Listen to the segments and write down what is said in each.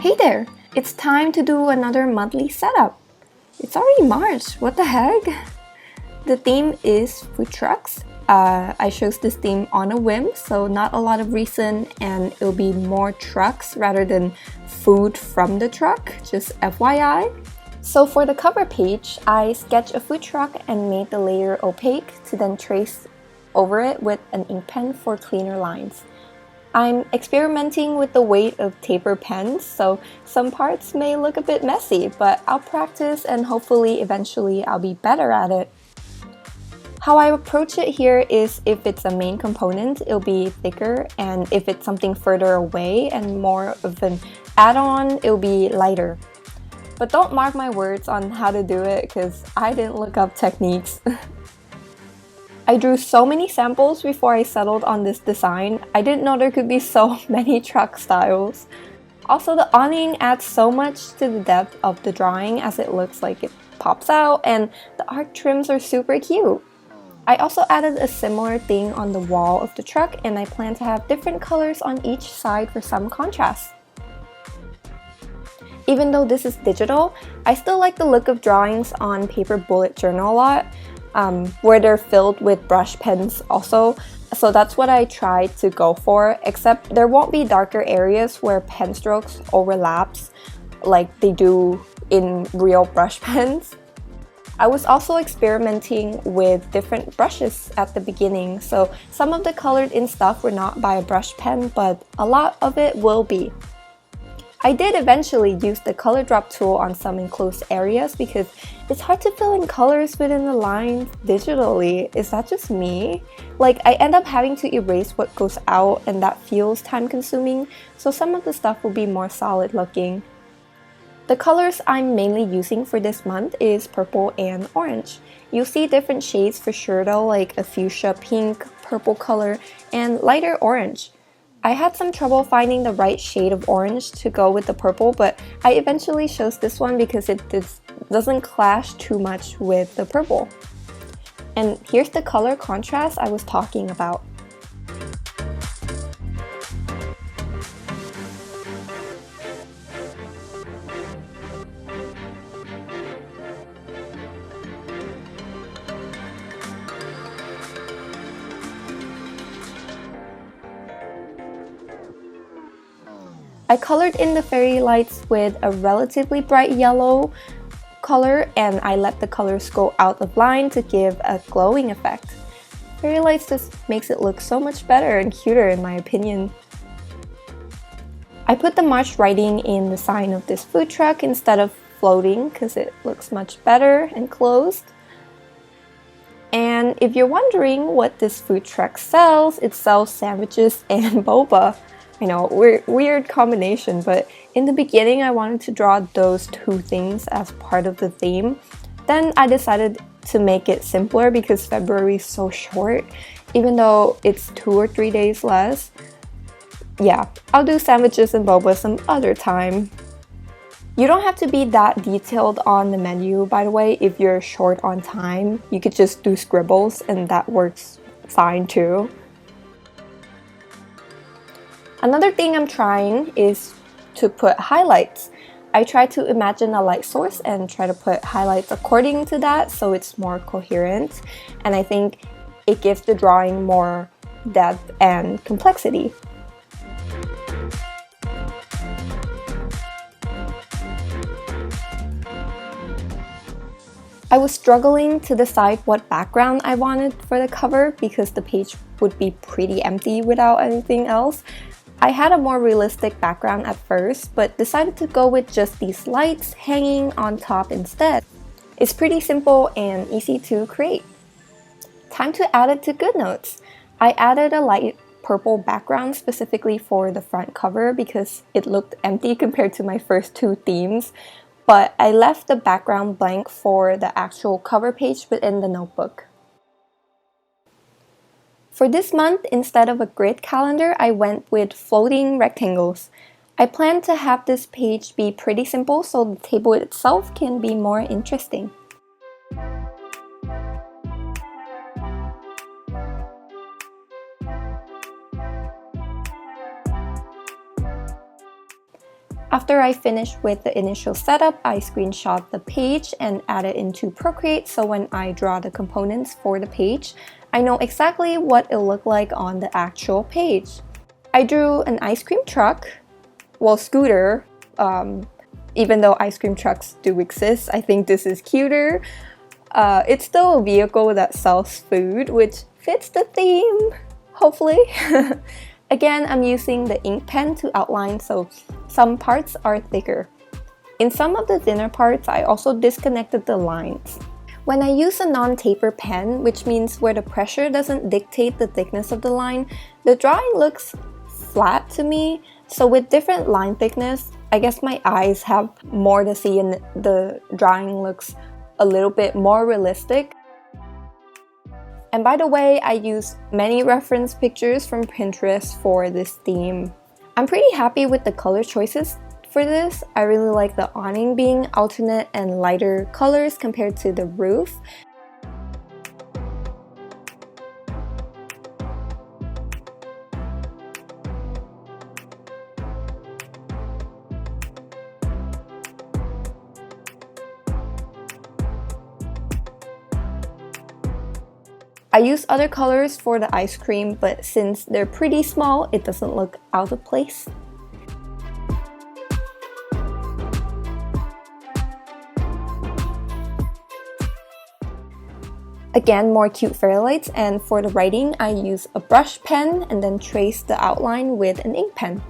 Hey there! It's time to do another monthly setup. It's already March, what the heck? The theme is food trucks. I chose this theme on a whim, so not a lot of reason, and it'll be more trucks rather than food from the truck, just FYI. So for the cover page, I sketched a food truck and made the layer opaque to then trace over it with an ink pen for cleaner lines. I'm experimenting with the weight of taper pens, so some parts may look a bit messy, but I'll practice and hopefully eventually I'll be better at it. How I approach it here is if it's a main component, it'll be thicker, and if it's something further away and more of an add-on, it'll be lighter. But don't mark my words on how to do it because I didn't look up techniques. I drew so many samples before I settled on this design. I didn't know there could be so many truck styles. Also, the awning adds so much to the depth of the drawing as it looks like it pops out, and the arc trims are super cute. I also added a similar thing on the wall of the truck, and I plan to have different colors on each side for some contrast. Even though this is digital, I still like the look of drawings on paper bullet journal a lot, where they're filled with brush pens also. So that's what I tried to go for, except there won't be darker areas where pen strokes overlaps like they do in real brush pens. I was also experimenting with different brushes at the beginning, so some of the colored in stuff were not by a brush pen, but a lot of it will be. I did eventually use the color drop tool on some enclosed areas because it's hard to fill in colors within the lines digitally. Is that just me? Like, I end up having to erase what goes out, and that feels time consuming, so some of the stuff will be more solid looking. The colors I'm mainly using for this month is purple and orange. You'll see different shades for sure though, like a fuchsia pink, purple color, and lighter orange. I had some trouble finding the right shade of orange to go with the purple, but I eventually chose this one because it doesn't clash too much with the purple. And here's the color contrast I was talking about. I colored in the fairy lights with a relatively bright yellow color, and I let the colors go out of line to give a glowing effect. Fairy lights just makes it look so much better and cuter in my opinion. I put the March writing in the sign of this food truck instead of floating because it looks much better and closed. And if you're wondering what this food truck sells, it sells sandwiches and boba. I know, weird combination, but in the beginning I wanted to draw those two things as part of the theme. Then I decided to make it simpler because February is so short, even though it's 2 or 3 days less. Yeah, I'll do sandwiches and boba some other time. You don't have to be that detailed on the menu, by the way, if you're short on time. You could just do scribbles and that works fine too. Another thing I'm trying is to put highlights. I try to imagine a light source and try to put highlights according to that so it's more coherent, and I think it gives the drawing more depth and complexity. I was struggling to decide what background I wanted for the cover because the page would be pretty empty without anything else. I had a more realistic background at first, but decided to go with just these lights hanging on top instead. It's pretty simple and easy to create. Time to add it to Goodnotes. I added a light purple background specifically for the front cover because it looked empty compared to my first two themes, but I left the background blank for the actual cover page within the notebook. For this month, instead of a grid calendar, I went with floating rectangles. I plan to have this page be pretty simple so the table itself can be more interesting. After I finished with the initial setup, I screenshot the page and add it into Procreate, so when I draw the components for the page, I know exactly what it'll look like on the actual page. I drew an ice cream truck, well, scooter. Even though ice cream trucks do exist, I think this is cuter. It's still a vehicle that sells food, which fits the theme, hopefully. Again, I'm using the ink pen to outline, so some parts are thicker. In some of the thinner parts, I also disconnected the lines. When I use a non-taper pen, which means where the pressure doesn't dictate the thickness of the line, the drawing looks flat to me. So with different line thickness, I guess my eyes have more to see and the drawing looks a little bit more realistic. And by the way, I used many reference pictures from Pinterest for this theme. I'm pretty happy with the color choices for this. I really like the awning being alternate and lighter colors compared to the roof. I use other colors for the ice cream, but since they're pretty small, it doesn't look out of place. Again, more cute fairy lights, and for the writing, I use a brush pen and then trace the outline with an ink pen.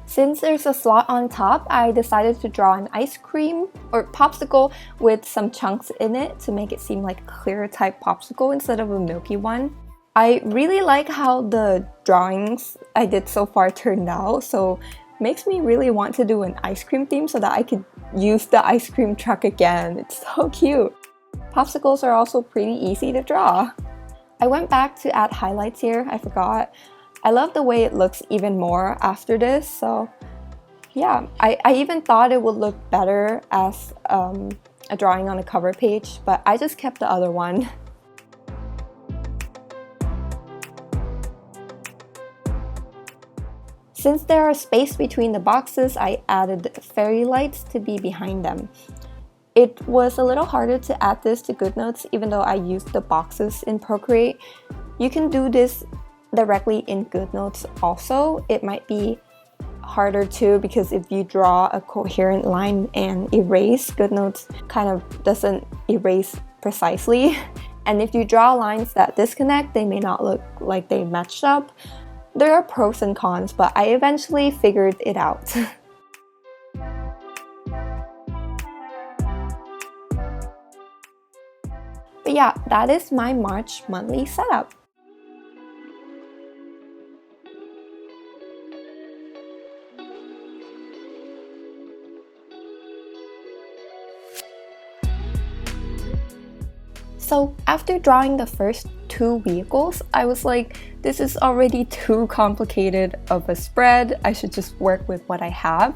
Since there's a slot on top, I decided to draw an ice cream or popsicle with some chunks in it to make it seem like a clear type popsicle instead of a milky one. I really like how the drawings I did so far turned out, so it makes me really want to do an ice cream theme so that I could use the ice cream truck again. It's so cute. Popsicles are also pretty easy to draw. I went back to add highlights here, I forgot. I love the way it looks even more after this, so yeah, I even thought it would look better as a drawing on a cover page, but I just kept the other one. Since there are space between the boxes, I added fairy lights to be behind them. It was a little harder to add this to Goodnotes even though I used the boxes in Procreate. You can do this directly in Goodnotes also. It might be harder too because if you draw a coherent line and erase, Goodnotes kind of doesn't erase precisely. And if you draw lines that disconnect, they may not look like they matched up. There are pros and cons, but I eventually figured it out. But yeah, that is my March monthly setup. So after drawing the first two vehicles, I was like, this is already too complicated of a spread. I should just work with what I have.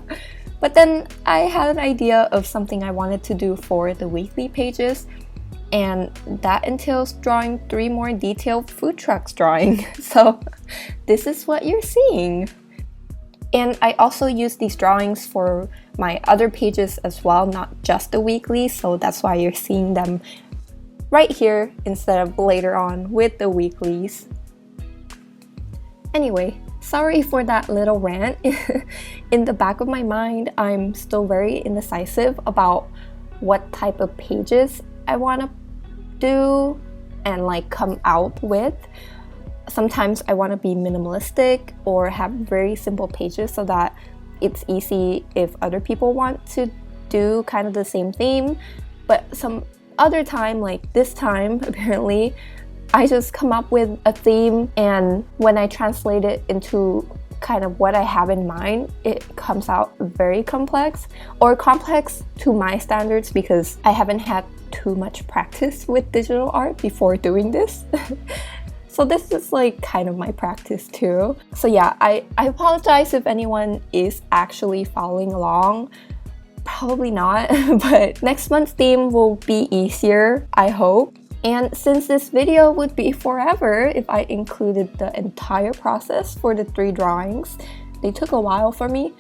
But then I had an idea of something I wanted to do for the weekly pages, and that entails drawing 3 more detailed food trucks drawing. So this is what you're seeing. And I also use these drawings for my other pages as well, not just the weekly, so that's why you're seeing them right here instead of later on with the weeklies. Anyway, sorry for that little rant. In the back of my mind, I'm still very indecisive about what type of pages I want to do and like come out with. Sometimes I want to be minimalistic or have very simple pages so that it's easy if other people want to do kind of the same theme. But some other time, like this time, apparently, I just come up with a theme, and when I translate it into kind of what I have in mind, it comes out very complex, or complex to my standards because I haven't had too much practice with digital art before doing this. So this is like kind of my practice too. So yeah, I apologize if anyone is actually following along. Probably not, but next month's theme will be easier, I hope. And since this video would be forever if I included the entire process for the 3 drawings, they took a while for me.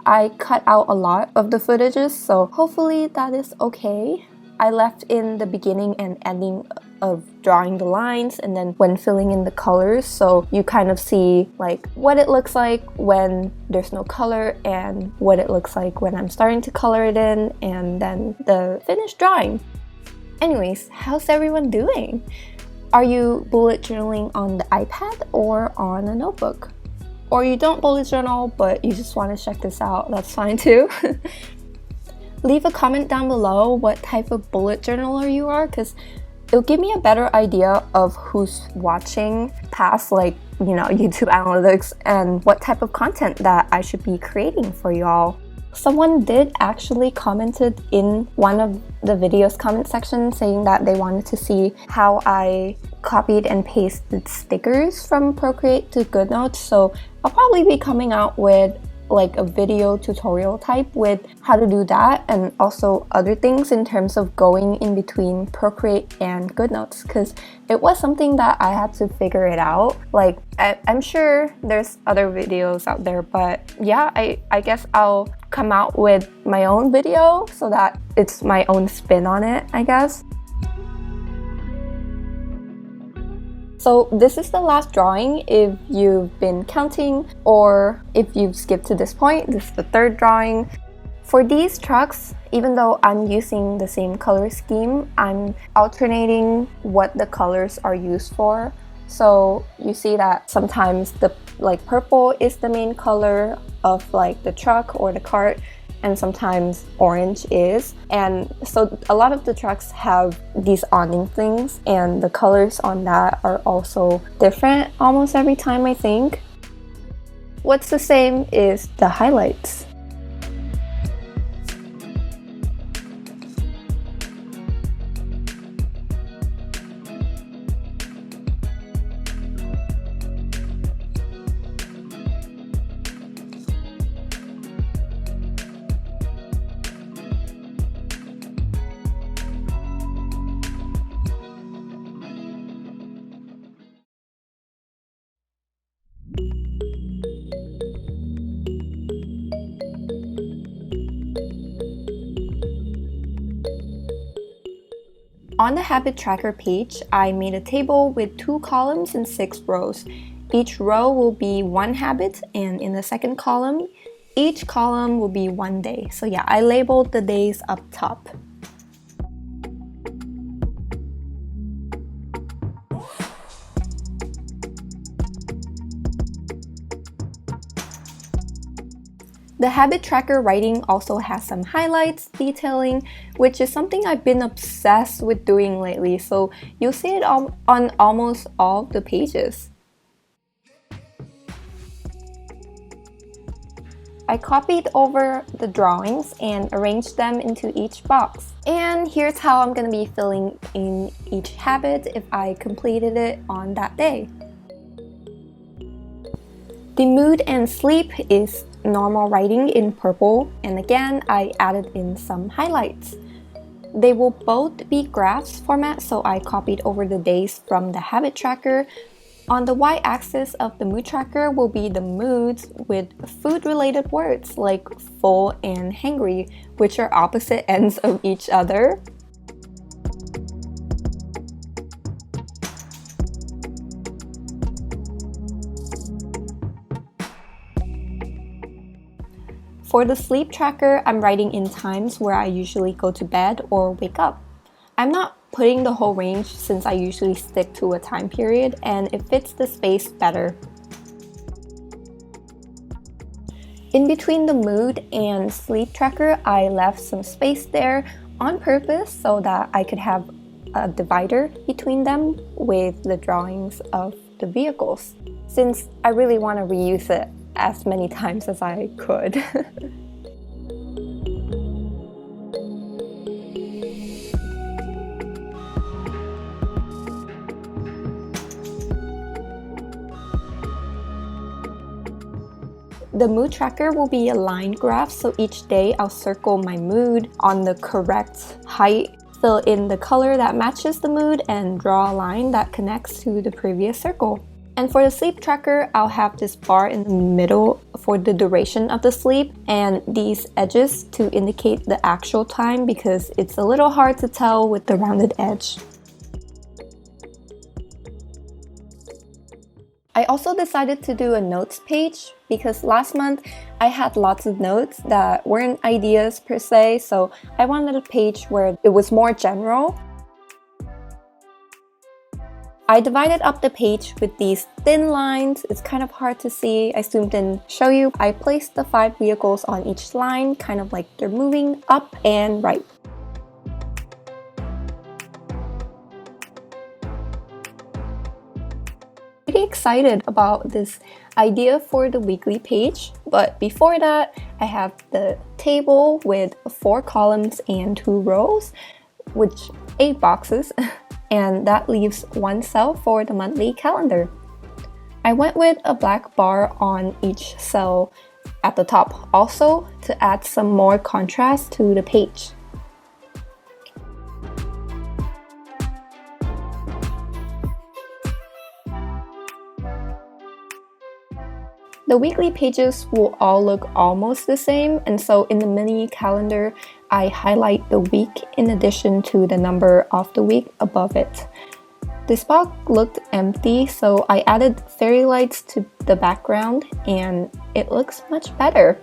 I cut out a lot of the footages, so hopefully that is okay. I left in the beginning and ending of drawing the lines and then when filling in the colors, so you kind of see like what it looks like when there's no color and what it looks like when I'm starting to color it in, and then the finished drawing. Anyways, how's everyone doing? Are you bullet journaling on the iPad or on a notebook? Or you don't bullet journal but you just want to check this out, that's fine too. Leave a comment down below what type of bullet journaler you are, because it'll give me a better idea of who's watching past YouTube analytics and what type of content that I should be creating for y'all. Someone did actually commented in one of the video's comment section saying that they wanted to see how I copied and pasted stickers from Procreate to Goodnotes, so I'll probably be coming out with like a video tutorial type with how to do that, and also other things in terms of going in between Procreate and Goodnotes, because it was something that I had to figure it out. Like I'm sure there's other videos out there, but yeah, I guess I'll come out with my own video so that it's my own spin on it, I guess. So this is the last drawing if you've been counting, or if you've skipped to this point, this is the 3rd drawing. For these trucks, even though I'm using the same color scheme, I'm alternating what the colors are used for. So you see that sometimes the purple is the main color of like the truck or the cart, and sometimes orange is. And so a lot of the trucks have these awning things, and the colors on that are also different almost every time, I think. What's the same is the highlights. On the habit tracker page, I made a table with 2 columns and 6 rows. Each row will be 1 habit, and in the second column, each column will be 1 day. So yeah, I labeled the days up top. The habit tracker writing also has some highlights, detailing, which is something I've been obsessed with doing lately, so you'll see it on almost all the pages. I copied over the drawings and arranged them into each box. And here's how I'm going to be filling in each habit if I completed it on that day. The mood and sleep is normal writing in purple, and again I added in some highlights. They will both be graphs format, so I copied over the days from the habit tracker. On the y-axis of the mood tracker will be the moods with food-related words like full and hangry, which are opposite ends of each other. For the sleep tracker, I'm writing in times where I usually go to bed or wake up. I'm not putting the whole range since I usually stick to a time period and it fits the space better. In between the mood and sleep tracker, I left some space there on purpose so that I could have a divider between them with the drawings of the vehicles, since I really want to reuse it as many times as I could. The mood tracker will be a line graph, so each day I'll circle my mood on the correct height, fill in the color that matches the mood, and draw a line that connects to the previous circle. And for the sleep tracker, I'll have this bar in the middle for the duration of the sleep and these edges to indicate the actual time because it's a little hard to tell with the rounded edge. I also decided to do a notes page because last month I had lots of notes that weren't ideas per se, so I wanted a page where it was more general. I divided up the page with these thin lines. It's kind of hard to see. I zoomed in to show you. I placed the 5 vehicles on each line, kind of like they're moving up and right. Pretty excited about this idea for the weekly page, but before that, I have the table with 4 columns and 2 rows, which 8 boxes. And that leaves 1 cell for the monthly calendar. I went with a black bar on each cell at the top also to add some more contrast to the page. The weekly pages will all look almost the same, and so in the mini calendar, I highlight the week in addition to the number of the week above it. This box looked empty, so I added fairy lights to the background and it looks much better.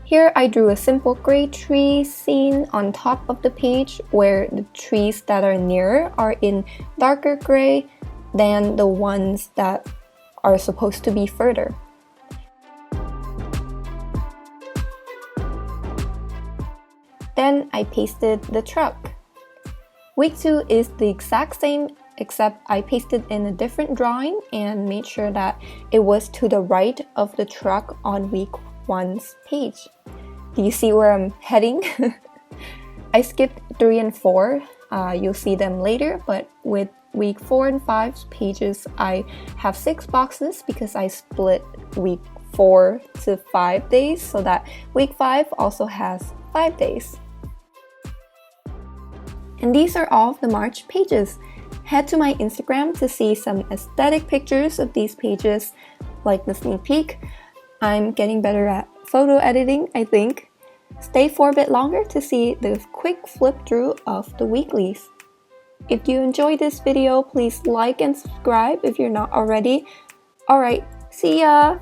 Here I drew a simple gray tree scene on top of the page where the trees that are nearer are in darker gray than the ones that are supposed to be further. Then I pasted the truck. Week 2 is the exact same, except I pasted in a different drawing and made sure that it was to the right of the truck on week 1's page. Do you see where I'm heading? I skipped 3 and 4. You'll see them later, but with week 4 and 5's pages, I have 6 boxes because I split week 4 to 5 days so that week 5 also has 5 days. And these are all of the March pages. Head to my Instagram to see some aesthetic pictures of these pages, like the sneak peek. I'm getting better at photo editing, I think. Stay for a bit longer to see the quick flip through of the weeklies. If you enjoyed this video, please like and subscribe if you're not already. Alright, see ya!